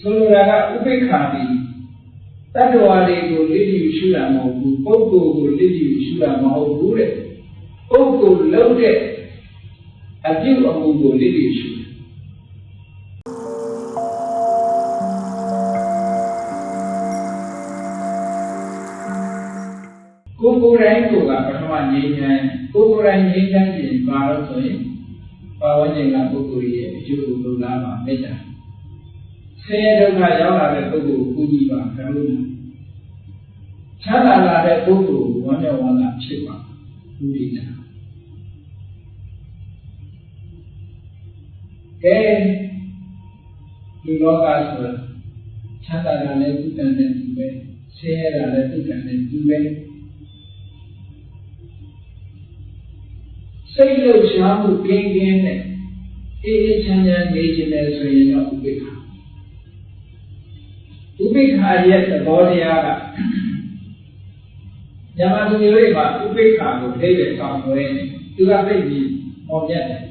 ဆိုလိုတာကဥပိ္ပခာပြီးတတ္တဝါတွေကိုလစ်လျူရှုတာမဟုတ်ဘူးပုဂ္ဂိုလ်ကိုလစ်လျူရှုတာမဟုတ်ဘူးတဲ့ပုဂ္ဂိုလ်လုံးတဲ့အပြုအမူကိုလစ်လျူရှုကိုယ်ကိုယ်တိုင်ကိုကပထမငြိမ်းချမ်းကိုယ်ကိုယ်တိုင်ငြိမ်းချမ်းခြင်းပါလို့ဆိုရင်ပါဝဉ္ဇဉ်ကပုဂ္ဂိုလ်ရဲ့အကျိုးကိုလိုလားပါမေတ္တာဆင်းရဲဒုက္ခရောက်လာတဲ့ပုဂ္ဂိုလ်ကိုကူညီပါကရုဏာချမ်းသာလာတဲ့ပုဂ္ဂိုလ်ကိုဝမ်းမြောက်ဝမ်းသာဖြစ်ပါမုဒိတာကဲဒီလောကဆိုချမ်းသာတာလည်းသူတန်တဲ့သူပဲဆင်းရဲတာလည်းသူတန်တဲ့သူပဲစိတ်လှုပ်ရှားမှုကင်းကင်းနဲ့အေးအေးချမ်းချမ်းနေခြင်းနဲ့ဆိုရင်တော့ဥပိ္ပခာဥပိ္ပခာရဲ့သဘောတရားကညမသူမျိုးတွေမှာဥပိ္ပခာကိုအဓိပ္ပာယ်ကောင်းွယ်နေသူကသိပြီးပေါ်ပြတယ်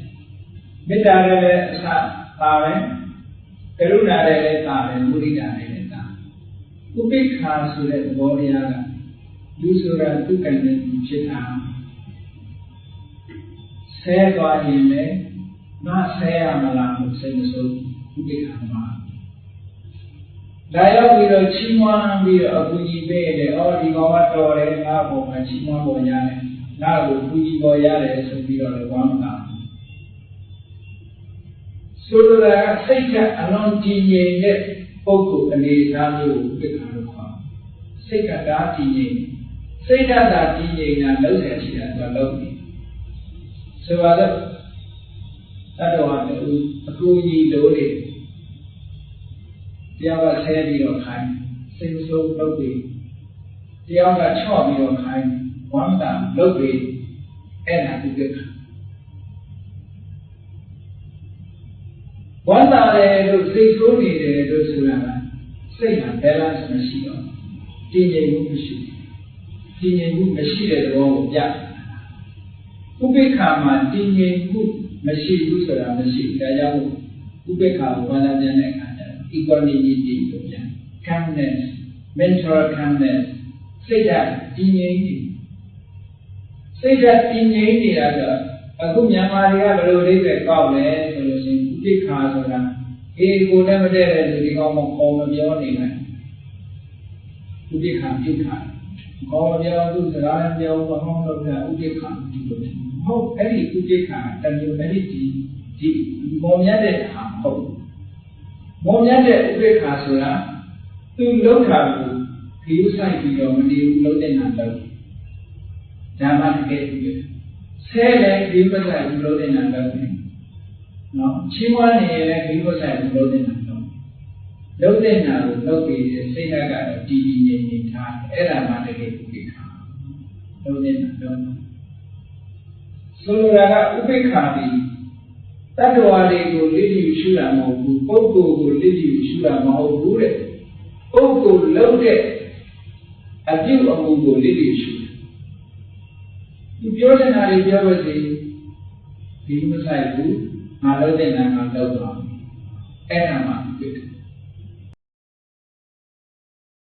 မေတ္တာလည်းအစပါပဲကရုဏာလည်းပါပဲမုဒိတာလည်းပါဥပိ္ပခာဆိုတဲ့သဘောတရားကလူဆိုတာသူကံနဲ့သူဖြစ်တာဆဲသွားရင်လည်းငါဆဲရမလားလို့စိတ်မဆိုးဥပိ္ပခာမှာဒါရောက်ပြီးတော့ချီးမွမ်းပြီးတော့အကူကြီးပေးတယ်အော်ဒီကောင်ကတော်တယ်ငါ့ဘောမှာချီးမွမ်းပေါ်ရတယ်ငါ့ကိုကူကြီးပေါ်ရတယ်ဆိုပြီးတော့ဝမ်းသာဆိုလိုတာကစိတ်ကအလုံးကြည်ငြိမ်တဲ့ပုဂ္ဂိုလ်အနေအထားမျိုးကိုဥပိ္ပခာလို့ခေါ်စိတ်ကဒါကြည်ငြိမ်စိတ်ဓာတ်သာကြည်ငြိမ်တာလုံးဆယ်ရှိတာဆိုတော့လုံးဆိုပါတော့တတ္တဝါတူအကူကြီးလို့လေတယောက်ကဆဲပြီးတော့ခိုင်းစိတ်ဆိုးလုပ်ပြီးတယောက်ကချော့ပြီးတော့ခိုင်းဝမ်းသာလုပ်ပြီးအဲ့ဒါဥပိ္ပခာဝမ်းသာတယ်လို့စိတ်ဆိုးနေတယ်လို့ဆိုတာကစိတ်ဟာ balance မရှိတော့တည်ငြိမ်မှုမရှိတည်ငြိမ်မှုမရှိတဲ့သဘောကိုပြဥပိ္ပခာမှာတည်ငြိမ်မှုမရှိဘူးဆိုတာမရှိဒါကြောင့်ဥပိ္ပခာကိုဘာသာပြန်တဲ့အခါကျတော့ equanimity လို့ပြန် calmness mental calmness စိတ်ဓာတ်တည်ငြိမ်နေစိတ်ဓာတ်တည်ငြိမ်နေတာကအခုမြန်မာတွေကဘယ်လိုလေးပဲကောက်လဲဆိုလို့ရှိရင်ဥပိ္ပခာဆိုတာအေးကိုယ်နဲ့မတည့်တဲ့လူဒီကောင်မခေါ်မပြောနေနိုင်ဥပိ္ပခာပြုခာခေါ်မပြောသူစကားလည်းပြောဘာမှမလုပ်တာဥပိ္ပခာဒီလိုပဲဟုတ်အဲ့ဒီဥပိ္ပခာတမျိုးအဲ့ဒီမော်မြတ်တဲ့ဟာဟုတ်မော်မြတ်တဲ့ဥပိ္ပခာဆိုတာသူလုံးတာကိုခီးဆိုင်ပြီးတော့မတည်ဘူးလုံးတဲ့နာတော့ဓမ္မတကယ်ပြီးဆဲလည်းခီးမဆိုင်ဘူးလုံးတဲ့နာတော့နော်ချီးမွမ်းနေလည်းခီးမဆိုင်ဘူးလုံးတဲ့နာတော့လုံးတဲ့နာကိုလုပ်ပြီးစိတ်ဓာတ်ကတော့တည်တည်ငြိမ်ငြိမ်ထားအဲ့ဒါမှတကယ်ဥပိ္ပခာလုံးတဲ့နာတော့ဆိုလိုတာကဥပိ္ပခာပြီးတတ္တဝါတွေကိုလစ်လျူရှုတာမဟုတ်ဘူးပုဂ္ဂိုလ်ကိုလစ်လျူရှုတာမဟုတ်ဘူးတဲ့ပုဂ္ဂိုလ်လုံးတဲ့အပြုအမူကိုလစ်လျူရှုတယ်ဒီပြောနေတာတွေပြောလို့စီဒီမဆိုင်ဘူးငါလုံးတဲ့နာငါလုံးသွားအဲ့ဒါမှ